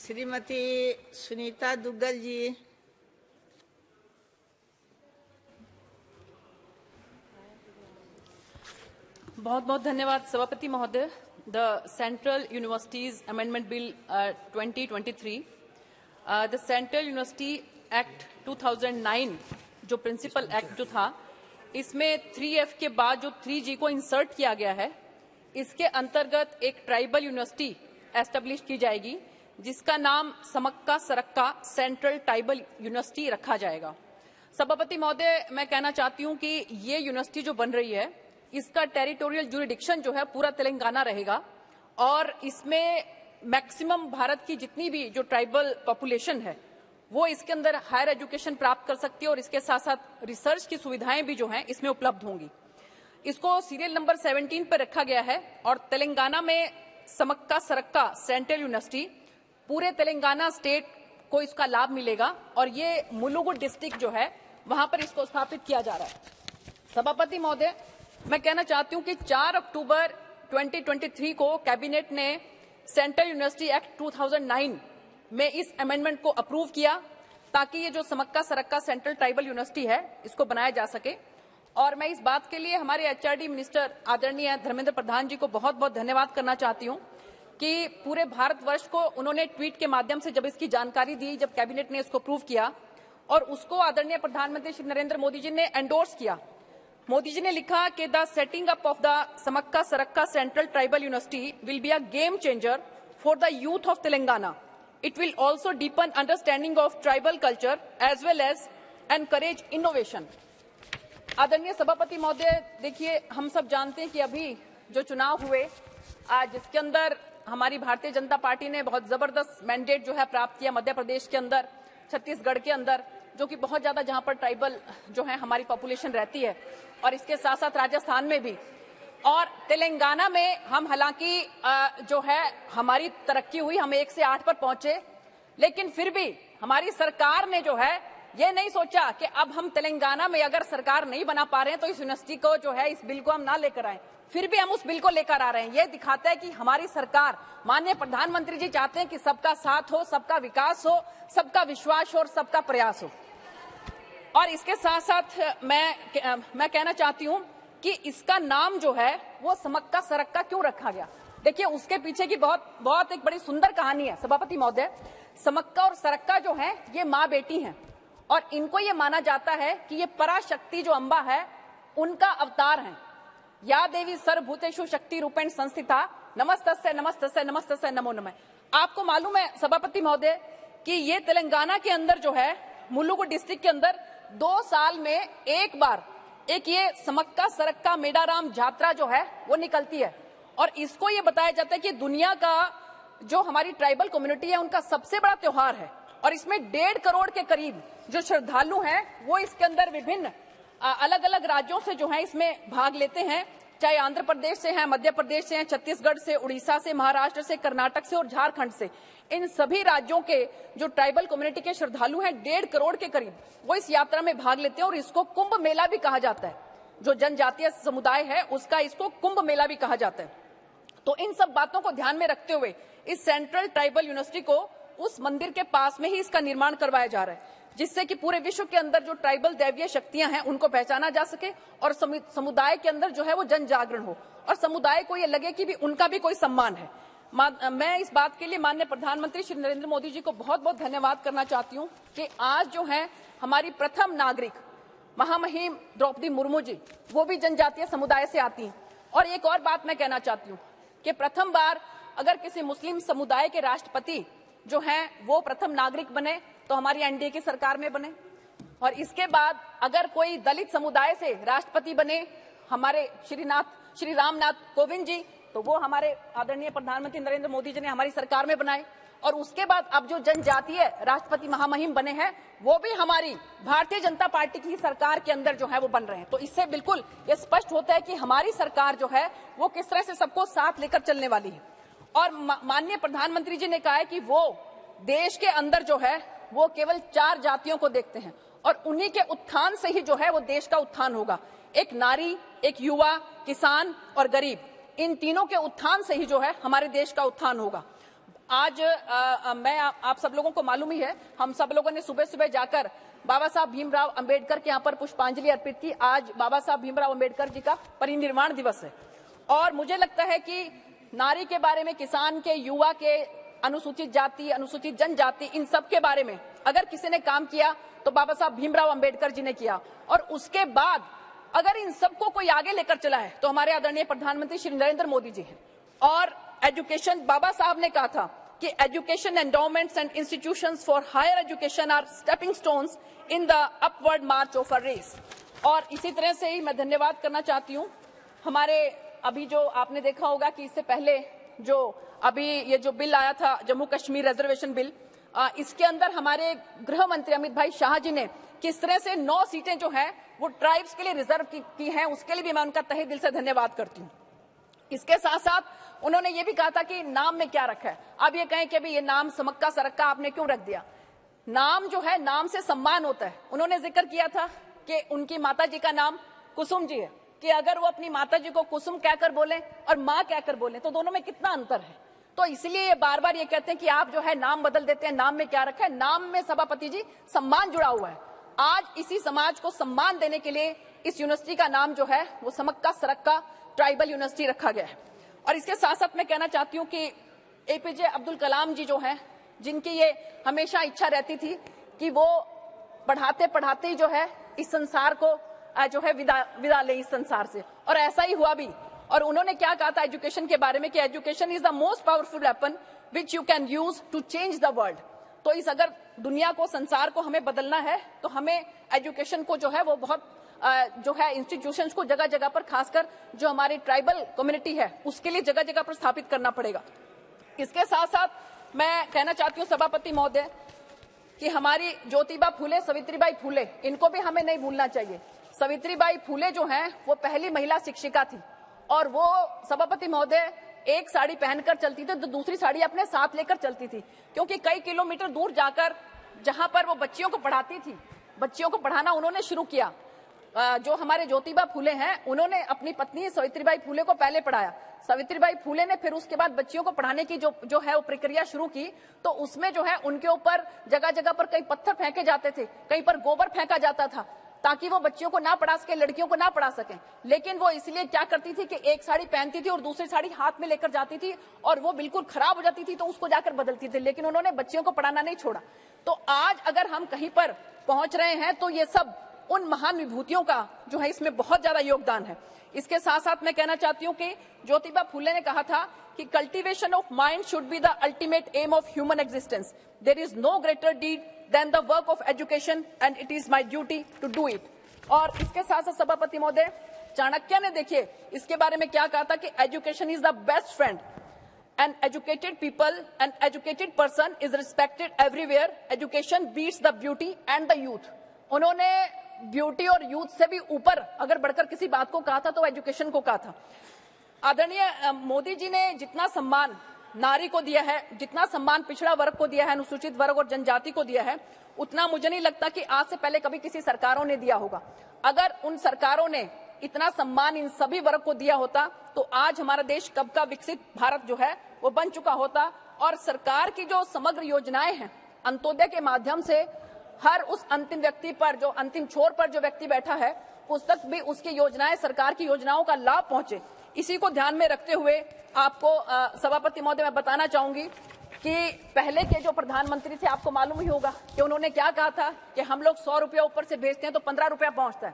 श्रीमती सुनीता दुग्गल जी। बहुत बहुत धन्यवाद सभापति महोदय। The central universities amendment bill 2023, the central university act 2009 जो प्रिंसिपल एक्ट जो था, इसमें 3F के बाद जो 3G को इंसर्ट किया गया है, इसके अंतर्गत एक ट्राइबल यूनिवर्सिटी एस्टेब्लिश की जाएगी जिसका नाम Sammakka Sarakka central tribal university रखा जाएगा। सभापति महोदय, मैं कहना चाहती हूं कि ये यूनिवर्सिटी जो बन रही है, इसका टेरिटोरियल ज्यूरिडिक्शन जो है पूरा तेलंगाना रहेगा और इसमें मैक्सिमम भारत की जितनी भी जो ट्राइबल पॉपुलेशन है वो इसके अंदर हायर एजुकेशन प्राप्त कर सकती है और इसके साथ साथ रिसर्च की सुविधाएं भी जो हैं इसमें उपलब्ध होंगी। इसको सीरियल नंबर 17 पर रखा गया है और तेलंगाना में समक्का सरक्का सेंट्रल यूनिवर्सिटी पूरे तेलंगाना स्टेट को इसका लाभ मिलेगा और ये मुलुगु डिस्ट्रिक्ट जो है वहां पर इसको स्थापित किया जा रहा है। सभापति महोदय, मैं कहना चाहती हूं कि 4 अक्टूबर 2023 को कैबिनेट ने सेंट्रल यूनिवर्सिटी एक्ट 2009 में इस अमेंडमेंट को अप्रूव किया ताकि ये जो Sammakka Sarakka central tribal university है इसको बनाया जा सके। और मैं इस बात के लिए हमारे एचआरडी मिनिस्टर आदरणीय धर्मेंद्र प्रधान जी को बहुत बहुत धन्यवाद करना चाहती हूं कि पूरे भारतवर्ष को उन्होंने ट्वीट के माध्यम से जब इसकी जानकारी दी, जब कैबिनेट ने इसको अप्रूव किया और उसको आदरणीय प्रधानमंत्री श्री नरेंद्र मोदी जी ने एंडोर्स किया। मोदी जी ने लिखा कि the setting up of the Sammakka Sarakka central tribal university will be a game changer for the youth of Telangana. It will also deepen understanding of tribal culture as well as encourage innovation. आदरणीय सभापति महोदय, देखिए, हम सब जानते हैं कि अभी जो चुनाव हुए जिसके अंदर हमारी भारतीय जनता पार्टी ने बहुत जबरदस्त मैंडेट जो है प्राप्त किया मध्य प्रदेश के अंदर, छत्तीसगढ़ के अंदर, जो कि बहुत ज्यादा जहां पर ट्राइबल जो है हमारी पॉपुलेशन रहती है, और इसके साथ साथ राजस्थान में भी और तेलंगाना में हम हालांकि जो है हमारी तरक्की हुई, हम 1 से 8 पर पहुंचे, लेकिन फिर भी हमारी सरकार ने जो है ये नहीं सोचा कि अब हम तेलंगाना में अगर सरकार नहीं बना पा रहे हैं तो इस यूनिवर्सिटी को जो है इस बिल को हम ना लेकर आए। फिर भी हम उस बिल को लेकर आ रहे हैं। ये दिखाता है कि हमारी सरकार, माननीय प्रधानमंत्री जी चाहते हैं कि सबका साथ हो, सबका विकास हो, सबका विश्वास हो और सबका प्रयास हो। और इसके साथ साथ मैं कहना चाहती हूं कि इसका नाम जो है वो समक्का सरक्का क्यों रखा गया। देखिए, उसके पीछे की बहुत एक बड़ी सुंदर कहानी है सभापति महोदय। समक्का और सरक्का जो है ये माँ बेटी हैं और इनको ये माना जाता है कि ये पराशक्ति जो अम्बा है उनका अवतार है। या देवी सर्वभूतेषु शक्ति रूपेण संस्थिता नमस्तस्यै नमस्तस्यै नमस्तस्यै नमो नमः। आपको मालूम है सभापति महोदय कि ये तेलंगाना के अंदर जो है मुलुगु डिस्ट्रिक्ट के अंदर 2 साल में एक बार एक ये समक्का सरक्का मेडाराम यात्रा जो है वो निकलती है और इसको ये बताया जाता है कि दुनिया का जो हमारी ट्राइबल कम्युनिटी है उनका सबसे बड़ा त्योहार है और इसमें 1.5 करोड़ के करीब जो श्रद्धालु हैं वो इसके अंदर विभिन्न अलग अलग राज्यों से जो है इसमें भाग लेते हैं, चाहे आंध्र प्रदेश से हैं, मध्य प्रदेश से हैं, छत्तीसगढ़ से, उड़ीसा से, महाराष्ट्र से, कर्नाटक से और झारखंड से। इन सभी राज्यों के जो ट्राइबल कम्युनिटी के श्रद्धालु हैं 1.5 करोड़ के करीब वो इस यात्रा में भाग लेते हैं और इसको कुंभ मेला भी कहा जाता है। जो जनजातीय समुदाय है उसका इसको कुंभ मेला भी कहा जाता है। तो इन सब बातों को ध्यान में रखते हुए इस सेंट्रल ट्राइबल यूनिवर्सिटी को उस मंदिर के पास में ही इसका निर्माण करवाया जा रहा है, जिससे कि पूरे विश्व के अंदर जो ट्राइबल दैवीय शक्तियां हैं उनको पहचाना जा सके और समुदाय के अंदर जो है वो जन जागरण हो और समुदाय को ये लगे कि भी उनका भी कोई सम्मान है। मैं इस बात के लिए माननीय प्रधानमंत्री श्री नरेंद्र मोदी जी को बहुत बहुत धन्यवाद करना चाहती हूँ कि आज जो है हमारी प्रथम नागरिक महामहिम द्रौपदी मुर्मू जी वो भी जनजातीय समुदाय से आती हैं। और एक और बात मैं कहना चाहती हूँ कि प्रथम बार अगर किसी मुस्लिम समुदाय के राष्ट्रपति जो हैं वो प्रथम नागरिक बने तो हमारी एनडीए की सरकार में बने, और इसके बाद अगर कोई दलित समुदाय से राष्ट्रपति बने हमारे श्री रामनाथ कोविंद जी तो वो हमारे आदरणीय प्रधानमंत्री नरेंद्र मोदी जी ने हमारी सरकार में बनाए, और उसके बाद अब जो जनजातीय राष्ट्रपति महामहिम बने हैं वो भी हमारी भारतीय जनता पार्टी की सरकार के अंदर जो है वो बन रहे हैं। तो इससे बिल्कुल ये स्पष्ट होता है कि हमारी सरकार जो है वो किस तरह से सबको साथ लेकर चलने वाली है। और माननीय प्रधानमंत्री जी ने कहा है कि वो देश के अंदर जो है वो केवल 4 जातियों को देखते हैं और उन्हीं के उत्थान से ही जो है वो देश का उत्थान होगा। एक नारी, एक युवा, किसान और गरीब, इन तीनों के उत्थान से ही जो है हमारे देश का उत्थान होगा। आज मैं आप सब लोगों को मालूम ही है, हम सब लोगों ने सुबह सुबह जाकर बाबा साहब भीमराव अंबेडकर के यहाँ पर पुष्पांजलि अर्पित की। आज बाबा साहब भीमराव अंबेडकर जी का परिनिर्वाण दिवस है और मुझे लगता है कि नारी के बारे में, किसान के, युवा के, अनुसूचित जाति, अनुसूचित जनजाति, इन सब के बारे में अगर किसी ने काम किया तो बाबा साहब भीमराव अंबेडकर जी ने किया। और उसके बाद अगर इन सबको कोई आगे लेकर चला है तो हमारे आदरणीय प्रधानमंत्री श्री नरेंद्र मोदी जी हैं। और एजुकेशन, बाबा साहब ने कहा था कि education endowments and institutions for higher education are stepping stones in the upward march of a race. और इसी तरह से ही मैं धन्यवाद करना चाहती हूँ हमारे, अभी जो आपने देखा होगा कि इससे पहले जो अभी ये जो बिल आया था जम्मू कश्मीर रिजर्वेशन बिल, इसके अंदर हमारे गृह मंत्री अमित भाई शाह जी ने किस तरह से 9 सीटें जो हैं वो ट्राइब्स के लिए रिजर्व की हैं, उसके लिए भी मैं उनका तहे दिल से धन्यवाद करती हूँ। इसके साथ साथ उन्होंने ये भी कहा था कि नाम में क्या रखा है। अब ये कहें कि अभी ये नाम समक्का सरक्का आपने क्यों रख दिया? नाम जो है, नाम से सम्मान होता है। उन्होंने जिक्र किया था कि उनकी माता जी का नाम कुसुम जी है, कि अगर वो अपनी माता जी को कुसुम कहकर बोले और माँ कहकर बोले तो दोनों में कितना अंतर है। तो इसलिए ये बार बार ये कहते हैं कि आप जो है नाम बदल देते हैं, नाम में क्या रखा है? नाम में सभापति जी सम्मान जुड़ा हुआ है। आज इसी समाज को सम्मान देने के लिए इस यूनिवर्सिटी का नाम जो है वो समक्का सरक्का ट्राइबल यूनिवर्सिटी रखा गया है। और इसके साथ साथ मैं कहना चाहती हूँ कि एपीजे अब्दुल कलाम जी जो हैं, जिनकी ये हमेशा इच्छा रहती थी कि वो पढ़ाते पढ़ाते ही जो है इस संसार को जो है विदा ले इस संसार से, और ऐसा ही हुआ भी। और उन्होंने क्या कहा था एजुकेशन के बारे में कि education is the most powerful weapon which you can use to change the world. तो इस अगर दुनिया को, संसार को हमें बदलना है तो हमें एजुकेशन को जो है वो बहुत जो है इंस्टीट्यूशंस को जगह जगह पर, खासकर जो हमारी ट्राइबल कम्युनिटी है उसके लिए जगह जगह पर स्थापित करना पड़ेगा। इसके साथ साथ मैं कहना चाहती हूँ सभापति महोदय कि हमारी ज्योतिबा फूले, सावित्रीबाई फूले, इनको भी हमें नहीं भूलना चाहिए। सावित्रीबाई फूले जो हैं वो पहली महिला शिक्षिका थी और वो सभापति महोदय एक साड़ी पहनकर चलती थी तो दूसरी साड़ी अपने साथ लेकर चलती थी, क्योंकि कई किलोमीटर दूर जाकर जहां पर वो बच्चियों को पढ़ाती थी, बच्चियों को पढ़ाना उन्होंने शुरू किया। जो हमारे ज्योतिबा फूले हैं उन्होंने अपनी पत्नी सावित्रीबाई फूले को पहले पढ़ाया। सावित्रीबाई फूले ने फिर उसके बाद बच्चियों को पढ़ाने की जो है वो प्रक्रिया शुरू की, तो उसमें जो है उनके ऊपर जगह जगह पर कई पत्थर फेंके जाते थे, कहीं पर गोबर फेंका जाता था ताकि वो बच्चियों को ना पढ़ा सके, लड़कियों को ना पढ़ा सके। लेकिन वो इसलिए क्या करती थी कि एक साड़ी पहनती थी और दूसरी साड़ी हाथ में लेकर जाती थी और वो बिल्कुल खराब हो जाती थी तो उसको जाकर बदलती थी, लेकिन उन्होंने बच्चियों को पढ़ाना नहीं छोड़ा। तो आज अगर हम कहीं पर पहुंच रहे हैं तो ये सब उन महान विभूतियों का जो है इसमें बहुत ज्यादा योगदान है। इसके साथ साथ मैं कहना चाहती हूँ कि ज्योतिबा फूले ने कहा था कि cultivation of mind should be the ultimate aim of human existence. There is no greater deed than the work of education and it is my duty to do it. और इसके साथ साथ सभापति महोदय, चाणक्य ने देखिए इसके बारे में क्या कहा था कि education is the best friend, an educated people, an educated person is respected everywhere, education beats the beauty and the youth. उन्होंने ब्यूटी और यूथ से भी ऊपर अगर बढ़कर किसी बात को कहा था तो एजुकेशन को कहा था। आदरणीय मोदी जी ने जितना सम्मान नारी को दिया है, जितना सम्मान पिछड़ा वर्ग को दिया है, अनुसूचित वर्ग और जनजाति को दिया है, उतना मुझे नहीं लगता कि आज से पहले कभी किसी सरकारों ने दिया होगा। अगर उन सरकारों ने इतना सम्मान इन सभी वर्ग को दिया होता तो आज हमारा देश कब का विकसित भारत जो है वो बन चुका होता। और सरकार की जो समग्र योजनाएं हैं, अंत्योदय के माध्यम से हर उस अंतिम व्यक्ति पर, जो अंतिम छोर पर जो व्यक्ति बैठा है, उस तक भी उसकी योजनाएं, सरकार की योजनाओं का लाभ पहुंचे, इसी को ध्यान में रखते हुए आपको सभापति महोदय मैं बताना चाहूंगी कि पहले के जो प्रधानमंत्री थे, आपको मालूम ही होगा कि उन्होंने क्या कहा था कि हम लोग 100 रुपया ऊपर से भेजते हैं तो 15 रुपया पहुंचता है।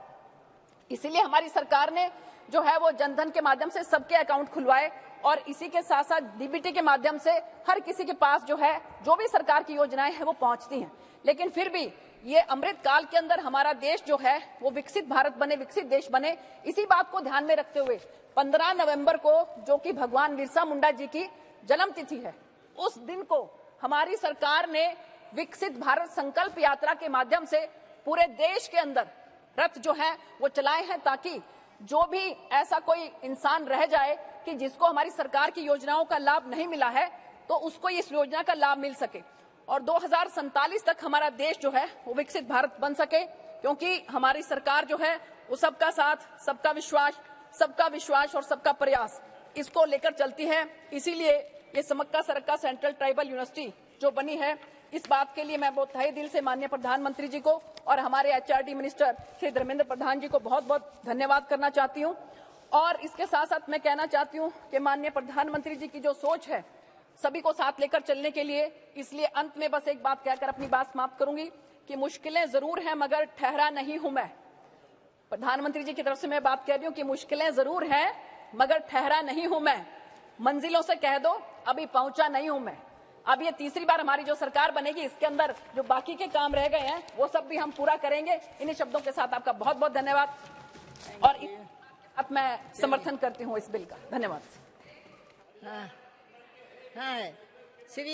इसीलिए हमारी सरकार ने जो है वो जनधन के माध्यम से सबके अकाउंट खुलवाए और इसी के साथ साथ डीबीटी के माध्यम से हर किसी के पास जो है जो भी सरकार की योजनाएं हैं वो पहुंचती हैं। लेकिन फिर भी ये अमृत काल के अंदर हमारा देश जो है वो विकसित भारत बने, विकसित देश बने, इसी बात को ध्यान में रखते हुए 15 नवंबर को, जो कि भगवान बिरसा मुंडा जी की जन्म तिथि है, उस दिन को हमारी सरकार ने विकसित भारत संकल्प यात्रा के माध्यम से पूरे देश के अंदर रथ जो है वो चलाए हैं, ताकि जो भी ऐसा कोई इंसान रह जाए कि जिसको हमारी सरकार की योजनाओं का लाभ नहीं मिला है तो उसको इस योजना का लाभ मिल सके और 2047 तक हमारा देश जो है वो विकसित भारत बन सके, क्योंकि हमारी सरकार जो है वो सबका साथ, सबका विश्वास और सबका प्रयास, इसको लेकर चलती है। इसीलिए ये Sammakka Sarakka central tribal university जो बनी है, इस बात के लिए मैं बहुत तहे दिल से माननीय प्रधानमंत्री जी को और हमारे एचआरडी मिनिस्टर श्री धर्मेंद्र प्रधान जी को बहुत बहुत धन्यवाद करना चाहती हूँ। और इसके साथ साथ मैं कहना चाहती हूँ कि माननीय प्रधानमंत्री जी की जो सोच है सभी को साथ लेकर चलने के लिए, इसलिए अंत में बस एक बात कहकर अपनी बात समाप्त करूंगी कि मुश्किलें जरूर हैं मगर ठहरा नहीं हूं मैं। प्रधानमंत्री जी की तरफ से मैं बात कह रही हूं कि मुश्किलें जरूर हैं मगर ठहरा नहीं हूं मैं। मंजिलों से कह दो अभी पहुंचा नहीं हूं मैं। अब ये तीसरी बार हमारी जो सरकार बनेगी, इसके अंदर जो बाकी के काम रह गए हैं वो सब भी हम पूरा करेंगे। इन्हीं शब्दों के साथ आपका बहुत बहुत धन्यवाद और अब मैं समर्थन करती हूँ इस बिल का। धन्यवाद। हाँ, श्री